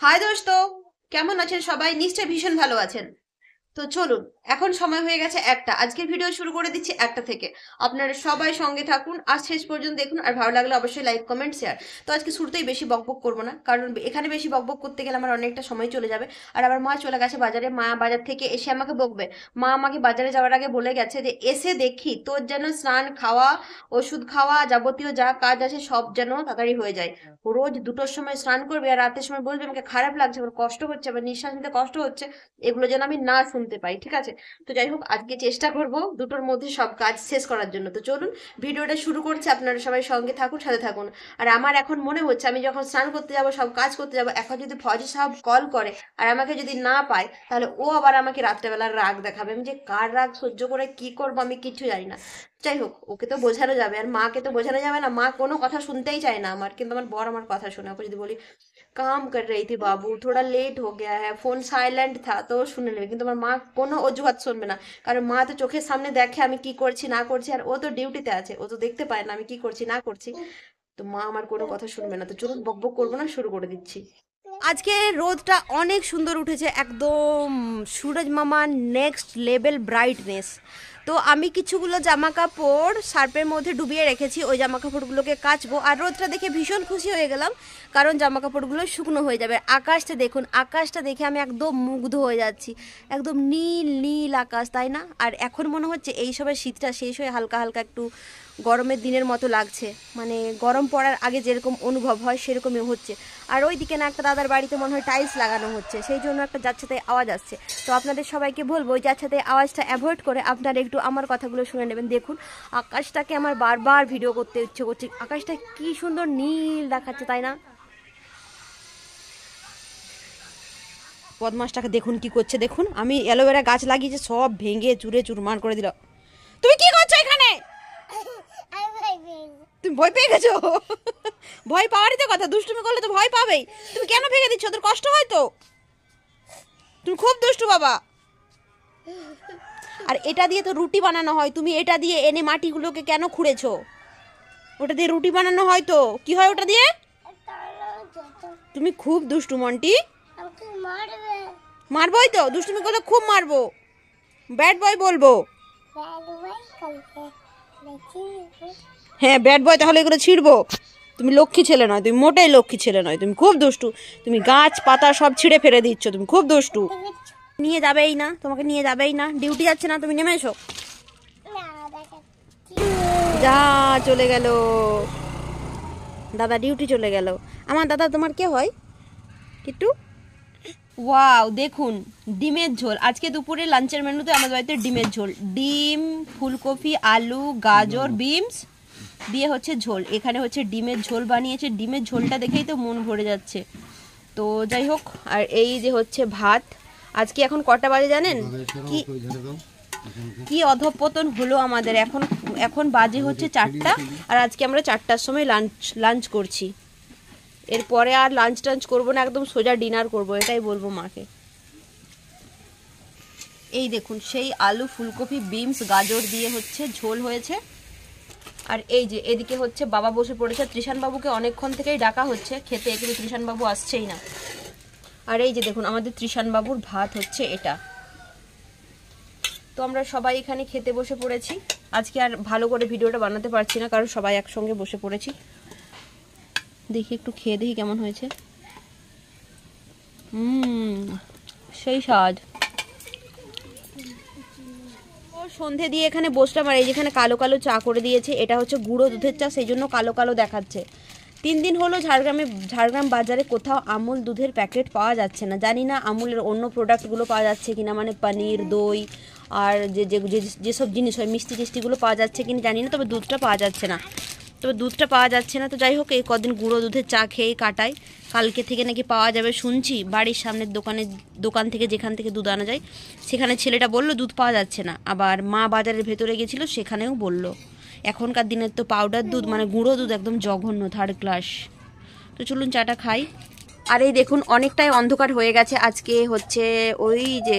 High দোস্ত, কেমন আছেন সবাই? নিশ্চয়ই ভীষণ ভালো আছেন। তো চলুন, এখন সময় হয়ে গেছে একটা। আজকের ভিডিও শুরু করে দিচ্ছি একটা থেকে। আপনারা সবাই সঙ্গে থাকুন আর শেষ পর্যন্ত দেখুন, আর ভালো লাগলে অবশ্যই লাইক কমেন্ট শেয়ার। তো আজকে শুরুতেই বেশি বকবক করবো না, কারণ এখানে বেশি বকবক করতে গেলে আমার অনেকটা সময় চলে যাবে। আর আমার মা চলে গেছে বাজারে, মা বাজার থেকে এসে আমাকে বকবে। মা আমাকে বাজারে যাওয়ার আগে বলে গেছে যে এসে দেখি তোর যেন স্নান, খাওয়া, ওষুধ খাওয়া, যাবতীয় যা কাজ আছে সব যেন তাড়াতাড়ি হয়ে যায়। রোজ দুটোর সময় স্নান করবে আর রাতের সময় বলবে আমাকে খারাপ লাগছে, আমার কষ্ট হচ্ছে, আমার নিঃশ্বাস নিতে কষ্ট হচ্ছে। এগুলো যেন আমি না শুনতে পাই, ঠিক আছে? তো যাই হোক, আজকে চেষ্টা করব দুটোর মধ্যে সব কাজ শেষ করার জন্য। তো চলুন, ভিডিওটা শুরু করছি। আপনারা সবাই সঙ্গে থাকুন, সাথে থাকুন। আর আমার এখন মনে হচ্ছে আমি যখন স্নান করতে যাব, সব কাজ করতে যাব, এখন যদি ফজি সাহেব কল করে আর আমাকে যদি না পায়, তাহলে ও আবার আমাকে রাত্রেবেলার রাগ দেখাবে। আমি যে কার রাগ সহ্য করে কি করবো আমি কিচ্ছু জানি না। যাই হোক, ওকে তো বোঝানো যাবে, আর মাকে তো বোঝানো যাবে না। মা কোনো কথা শুনতেই চায় না আমার, কিন্তু আমার বর আমার কথা শোনে। ওকে যদি বলি काम कर रही थी बाबू, थोड़ा लेट हो गया है, फोन साइलेंट था, তো শুনে নেবে। কিন্তু আমার মা কোনো অজুহাত শুনবে না, কারণ মা তো চোখের সামনে দেখে আমি কি করছি না করছি, আর ও তো ডিউটিতে আছে, ও তো দেখতে পায় না আমি কি করছি না করছি। তো মা আমার কোনো কথা শুনবে না। তো চলুন, বকবক করবো না, শুরু করে দিচ্ছি। আজকে রোদটা অনেক সুন্দর উঠেছে, একদম সূরজ মামা নেক্সট লেভেল ব্রাইটনেস। তো আমি কিছুগুলো জামা কাপড় সার্পের মধ্যে ডুবিয়ে রেখেছি, ওই জামা কাপড়গুলোকে কাচবো। আর রোদটা দেখে ভীষণ খুশি হয়ে গেলাম, কারণ জামা কাপড়গুলো শুকনো হয়ে যাবে। আকাশটা দেখুন, আকাশটা দেখে আমি একদম মুগ্ধ হয়ে যাচ্ছি। একদম নীল নীল আকাশ, তাই না? আর এখন মনে হচ্ছে এই সময় শীতটা শেষ হয়ে হালকা হালকা একটু গরমের দিনের মতো লাগছে, মানে গরম পড়ার আগে যেরকম অনুভব হয় সেরকমই হচ্ছে। আর ওই দিকে না একটা দাদার বাড়িতে মনে হয় টাইলস লাগানো হচ্ছে, সেই জন্য একটা যাচ্ছাতে আওয়াজ আসছে। তো আপনাদের সবাইকে বলবো ওই যাচ্ছাতে আওয়াজটা অ্যাভয়েড করে আপনারা একটু আমার কথাগুলো শুনে নেবেন। দেখুন আকাশটাকে আমার বারবার ভিডিও করতে ইচ্ছে করছে, আকাশটা কি সুন্দর নীল দেখাচ্ছে, তাই না? বদমাসটাকে দেখুন কি করছে, দেখুন আমি অ্যালোভেরা গাছ লাগিয়েছে সব ভেঙে চুরে চুরমার করে দিল। তুমি কি করছো এখানে? তুমি ভয় পেয়ে গেছো? ভয় পাওয়ারই তো কথা, দুষ্টুমি করলে তো ভয় পাবেই। তুমি কেন ভেঙে দিচ্ছ? তোর কষ্ট হয় তো? তুমি খুব দুষ্টু বাবা। আর এটা দিয়ে তো রুটি বানানো হয়, তুমি এটা দিয়ে এনে মাটিগুলোকে কেন খুঁড়েছো? ওটা দিয়ে রুটি বানানো হয় তো, কি হয় ওটা দিয়ে? তুমি খুব দুষ্টু মন্টি। মারবোই তো, দুষ্টুমি করলে খুব মারবো, ব্যাড বয় বলবো। হ্যাঁ ব্যাড বয়, তাহলে এগুলো ছিঁড়বো। তুমি লক্ষ্মী ছেলে নয়, তুমি মোটেই লক্ষ্মী ছেলে নয়, তুমি খুব দুষ্টু। তুমি গাছ পাতা সব ছিঁড়ে ফেলে দিচ্ছ, তুমি খুব দুষ্টু। নিয়ে যাবেই না, তোমাকে নিয়ে যাবেই না, ডিউটি যাচ্ছে না, তুমি নেমে এসো। যা, চলে গেল দাদা, ডিউটি চলে গেল। আমার দাদা তোমার কে হয় কিট্টু? ওয়াও, দেখুন ডিমের ঝোল। আজকে দুপুরে লাঞ্চের মেনুতে আমাদের বাড়িতে ডিমের ঝোল, ডিম, ফুলকপি, আলু, গাজর, বিনস দিয়ে হচ্ছে ঝোল। এখানে হচ্ছে ডিমের ঝোল বানিয়েছে, ডিমের ঝোলটা দেখেই তো মন ভরে যাচ্ছে। তো যাই হোক, আর এই যে হচ্ছে ভাত। আজকে এখন কটা বাজে জানেন? কি কি অধঃপতন হলো আমাদের। এখন এখন বাজে হচ্ছে 4টা, আর আজকে আমরা 4টার সময় লাঞ্চ করছি। এরপরে আর লাঞ্চ টাঞ্চ করবো না, একদম সোজা ডিনার করবো, এটাই বলবো মাকে। এই দেখুন, সেই আলু, ফুলকপি, বিনস, গাজর দিয়ে হচ্ছে ঝোল হয়েছে। আর এই যে এদিকে হচ্ছে বাবা বসে পড়েছে, ত্রিশান বাবুকে অনেকক্ষণ থেকেই ডাকা হচ্ছে খেতে, কিন্তু ত্রিশান বাবু আসছেই না। আর এই যে দেখুন আমাদের ত্রিশান বাবুর ভাত হচ্ছে এটা। তো আমরা সবাই এখানে খেতে বসে পড়েছি। আজকে আর ভালো করে ভিডিওটা বানাতে পারছি না, কারণ সবাই একসঙ্গে বসে পড়েছি। দেখি একটু খেয়ে দেখি কেমন হয়েছে। সেই স্বাদ। সন্ধে দিয়ে এখানে বসলাম, আর এই যেখানে কালো কালো চা করে দিয়েছে, এটা হচ্ছে গুঁড়ো দুধের চা, সেই জন্য কালো কালো দেখাচ্ছে। 3 দিন হলো ঝাড়গ্রাম বাজারে কোথাও আমুল দুধের প্যাকেট পাওয়া যাচ্ছে না। জানি না আমুলের অন্য প্রোডাক্টগুলো পাওয়া যাচ্ছে কিনা, মানে পনির, দই আর যেসব জিনিস হয় মিষ্টি টিষ্টিগুলো পাওয়া যাচ্ছে কিনা জানি না, তবে দুধটা পাওয়া যাচ্ছে না। তো যাই হোক, এই কদিন গুঁড়ো দুধের চা খেয়েই কাটাই। কালকে থেকে নাকি পাওয়া যাবে শুনছি, বাড়ির সামনের দোকান থেকে, যেখান থেকে দুধ আনা যায় সেখানে। ছেলেটা বলল দুধ পাওয়া যাচ্ছে না। আবার মা বাজারের ভেতরে গেছিল, সেখানেও বলল। এখনকার দিনের তো পাউডার দুধ মানে গুঁড়ো দুধ একদম জঘন্য, 3rd ক্লাস। তো চলুন চাটা খাই। আর এই দেখুন অনেকটাই অন্ধকার হয়ে গেছে। আজকে হচ্ছে ওই যে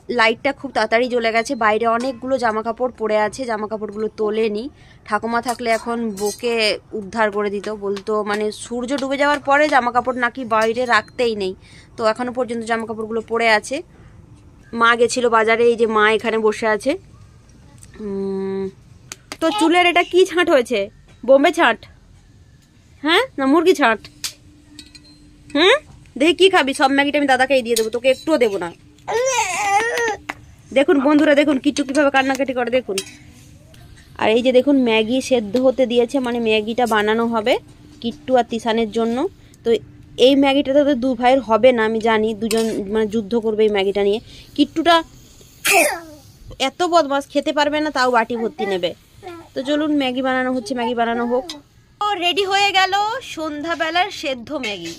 লাইটটা খুব তাড়াতাড়ি জ্বলে গেছে, বাইরে অনেকগুলো জামা কাপড় পরে আছে, জামা কাপড়গুলো তোলেনি। ঠাকুমা থাকলে এখন বকে উদ্ধার করে দিত, বলতো মানে সূর্য ডুবে যাওয়ার পরে জামা কাপড় নাকি বাইরে রাখতেই নেই। তো এখনো পর্যন্ত জামা কাপড়গুলো পরে আছে। মা গেছিল বাজারে, এই যে মা এখানে বসে আছে। তো চুলের এটা কি ছাঁট হয়েছে? বোম্বে ছাঁট? হ্যাঁ না মুরগি ছাঁট? দেখি কি খাবি? সব ম্যাগিটা আমি দাদাকে দিয়ে দেবো, তোকে একটুও দেবো না। দেখুন বন্ধুরা, দেখুন কিট্টু কিভাবে কান্নাকাটি করে দেখুন। আর এই যে দেখুন ম্যাগি সেদ্ধ হতে দিয়েছে, মানে ম্যাগিটা বানানো হবে কিট্টু আর তিশানের জন্য। তো এই ম্যাগিটা তো দু ভাইয়ের হবে না, আমি জানি, দুজন মানে যুদ্ধ করবে এই ম্যাগিটা নিয়ে। কিট্টুটা এত বদমাস, খেতে পারবে না তাও বাটি ভর্তি নেবে। তো চলুন ম্যাগি বানানো হচ্ছে, ম্যাগি বানানো হোক। ও রেডি হয়ে গেল সন্ধ্যাবেলার সেদ্ধ ম্যাগি।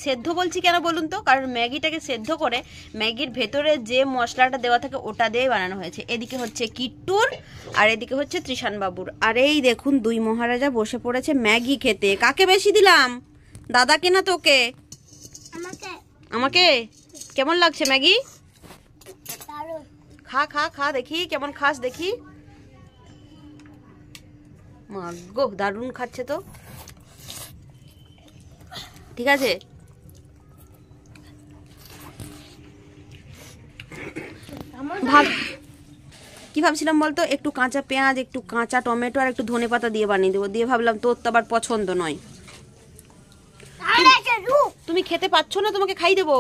সেদ্ধ বলছি কেন বলুন তো, কারণ ম্যাগিটাকে সেদ্ধ করে ম্যাগির ভেতরে যে মশলাটা দেওয়া থাকে ওটা দিয়েই বানানো হয়েছে। এদিকে হচ্ছে কিট্টুর আর এদিকে হচ্ছে ত্রিশান বাবুর। আর এই দেখুন দুই মহারাজা বসে পড়েছে ম্যাগি খেতে। কাকে বেশি দিলাম, দাদাকে না তোকে? আমাকে। কেমন লাগছে ম্যাগি? খা খা খা দেখি কেমন খাস দেখি। মাগো দারুণ খাচ্ছে তো, ঠিক আছে। কি ভাবছিলাম বলতো, একটু কাঁচা পেঁয়াজ, একটু কাঁচা টমেটো আর একটু ধনেপাতা দিয়ে বানিয়ে দেবো, দিয়ে ভাবলাম তোর তো আবার পছন্দ নয়। তুমি খেতে পাচ্ছ না, তোমাকে খাই দেবো।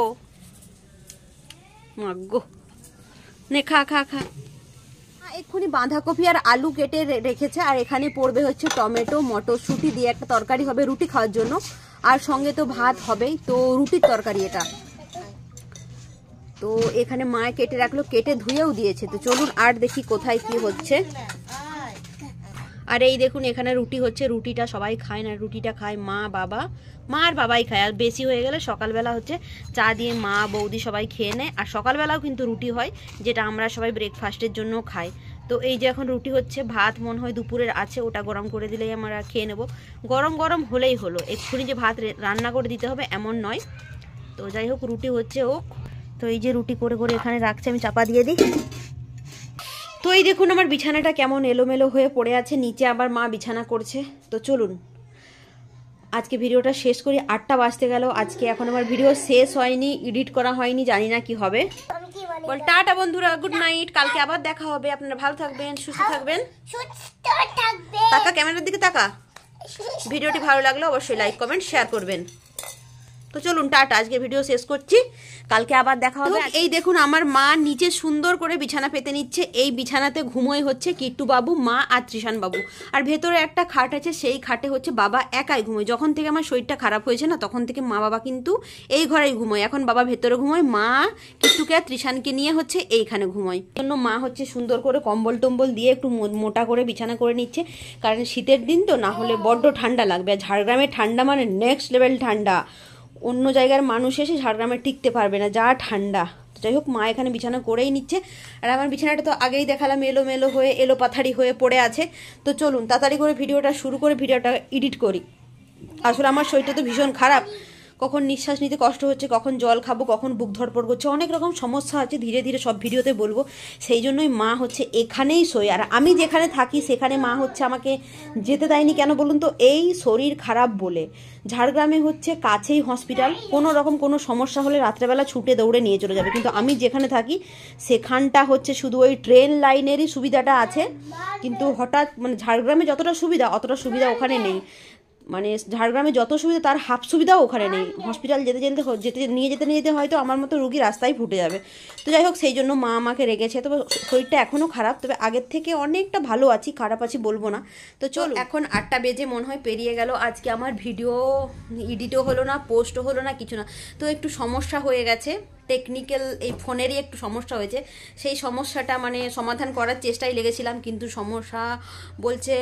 মাগো নে খা খা খা। এক্ষুনি বাঁধাকপি আর আলু কেটে রেখেছে, আর এখানে পড়বে হচ্ছে টমেটো মটরশুঁটি দিয়ে একটা তরকারি হবে রুটি খাওয়ার জন্য, আর সঙ্গে তো ভাত হবেই। তো রুটির তরকারি এটা। তো এখানে মা কেটে রাখলো, কেটে ধুয়েও দিয়েছে। তো চলুন আর দেখি কোথায় কি হচ্ছে। আর এই দেখুন এখানে রুটি হচ্ছে, রুটিটা সবাই খায় না, রুটিটা খায় মা বাবা, মা আর বাবাই খায়। আর বেশি হয়ে গেলে সকালবেলা হচ্ছে চা দিয়ে মা বৌদি সবাই খেয়ে নেয়। আর সকালবেলাও কিন্তু রুটি হয়, যেটা আমরা সবাই ব্রেকফাস্টের জন্য খাই। তো এই যে এখন রুটি হচ্ছে, ভাত মনে হয় দুপুরের আছে, ওটা গরম করে দিলেই আমরা খেয়ে নেব। গরম গরম হলেই হলো, এক্ষুনি যে ভাত রান্না করে দিতে হবে এমন নয়। তো যাই হোক রুটি হচ্ছে হোক। তো এই যে রুটি করে করে এখানে রাখছে, আমি চাপা দিয়ে দিই। তো এই দেখুন আমার বিছানাটা কেমন এলোমেলো হয়ে পড়ে আছে, নিচে আবার মা বিছানা করছে। তো চলুন আজকে ভিডিওটা শেষ করি। 8টা বাজতে গেল, আজকে এখন আমার ভিডিও শেষ হয়নি, এডিট করা হয়নি, জানি না কি হবে। বল টাটা বন্ধুরা, গুড নাইট, কালকে আবার দেখা হবে। আপনারা ভালো থাকবেন, সুস্থ থাকবেন। তাকা ক্যামেরার দিকে তাকা। ভিডিওটি ভালো লাগলে অবশ্যই লাইক কমেন্ট শেয়ার করবেন। তো চলুন টাটা, আজকে ভিডিও শেষ করছি, কালকে আবার দেখা হবে। এই দেখুন আমার মা নিচে সুন্দর করে বিছানা পেতে নিচ্ছে। এই বিছানাতে ঘুমোয় হচ্ছে কিট্টু বাবু, মা আর ত্রিশান বাবু। আর ভেতরে একটা খাট আছে, সেই খাটে হচ্ছে বাবা একাই ঘুমোয়। যখন থেকে আমার শরীরটা খারাপ হয়েছে না, তখন থেকে মা বাবা কিন্তু এই ঘরেই ঘুমোয়। এখন বাবা ভেতরে ঘুমোয়, মা কিট্টুকে আর ত্রিশানকে নিয়ে হচ্ছে এইখানে ঘুমোয়। জন্য মা হচ্ছে সুন্দর করে কম্বল টম্বল দিয়ে একটু মোটা করে বিছানা করে নিচ্ছে, কারণ শীতের দিন তো, না হলে বড্ড ঠান্ডা লাগবে। আর ঝাড়গ্রামের ঠান্ডা মানে নেক্সট লেভেল ঠান্ডা, অন্য জায়গার মানুষ এসে ঝাড়গ্রামে টিকতে পারবে না, যা ঠান্ডা। যাই হোক মা এখানে বিছানা করেই নিচ্ছে। আর আমার বিছানাটা তো আগেই দেখালাম এলোমেলো হয়ে, এলো পাথারি হয়ে পড়ে আছে। তো চলুন তাড়াতাড়ি করে ভিডিওটা শুরু করে ভিডিওটা এডিট করি। আসলে আমার শরীরটা তো ভীষণ খারাপ, কখন নিঃশ্বাস নিতে কষ্ট হচ্ছে, কখন জল খাবো, কখন বুক ধড়পড় করছে, অনেক রকম সমস্যা আছে, ধীরে ধীরে সব ভিডিওতে বলবো। সেই জন্যই মা হচ্ছে এখানেই শোয়। আর আমি যেখানে থাকি সেখানে মা হচ্ছে আমাকে যেতে দেয়নি, কেন বলুন তো, এই শরীর খারাপ বলে। ঝাড়গ্রামে হচ্ছে কাছেই হসপিটাল, কোনো রকম কোনো সমস্যা হলে রাত্রেবেলা ছুটে দৌড়ে নিয়ে চলে যাবে। কিন্তু আমি যেখানে থাকি সেখানটা হচ্ছে শুধু ওই ট্রেন লাইনেরই সুবিধাটা আছে, কিন্তু হঠাৎ মানে ঝাড়গ্রামে যতটা সুবিধা অতটা সুবিধা ওখানে নেই। মানে ঝাড়গ্রামে যত সুবিধা তার হাফ সুবিধাও ওখানে নেই। হসপিটাল নিয়ে যেতে হয়তো আমার মতো রুগী রাস্তায় ফুটে যাবে। তো যাই হোক সেই জন্য মা আমাকে রেখেছে। তবে শরীরটা এখনও খারাপ, তবে আগের থেকে অনেকটা ভালো আছি, খারাপ আছি বলবো না। তো চলো এখন 8টা বেজে মনে হয় পেরিয়ে গেল। আজকে আমার ভিডিও এডিটও হলো না, পোস্টও হলো না, কিছু না। তো একটু সমস্যা হয়ে গেছে, টেকনিক্যাল এই ফোনেরই একটু সমস্যা হয়েছে। সেই সমস্যাটা মানে সমাধান করার চেষ্টায় লেগেছিলাম, কিন্তু সমস্যা বলছে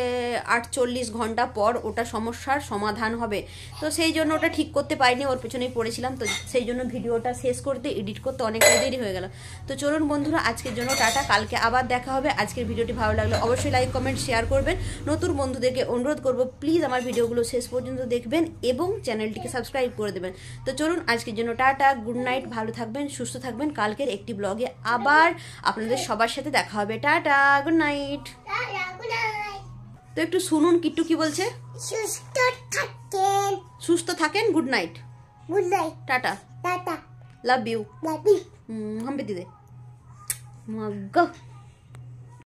48 ঘন্টা পর ওটা সমস্যার সমাধান হবে। তো সেই জন্য ওটা ঠিক করতে পারিনি, ওর পেছনেই পড়েছিলাম। তো সেই জন্য ভিডিওটা শেষ করতে এডিট করতে অনেকটা দেরি হয়ে গেল। তো চলুন বন্ধুরা আজকের জন্য টাটা, কালকে আবার দেখা হবে। আজকের ভিডিওটি ভালো লাগলে অবশ্যই লাইক কমেন্ট শেয়ার করবেন। নতুন বন্ধুদেরকে অনুরোধ করব প্লিজ আমার ভিডিওগুলো শেষ পর্যন্ত দেখবেন এবং চ্যানেলটিকে সাবস্ক্রাইব করে দেবেন। তো চলুন আজকের জন্য টাটা, গুড নাইট, ভালো থাকবেন। থাকবেন, সুস্থ থাকবেন। কালকের একটি ব্লগে আবার আপনাদের সবার সাথে দেখা হবে। Tata, good night. তো একটু শুনুন কিট্টু কি বলছে। সুস্থ থাকেন, good night. Good night, tata, tata, love you, love you. Hampi দিদে, মাগো।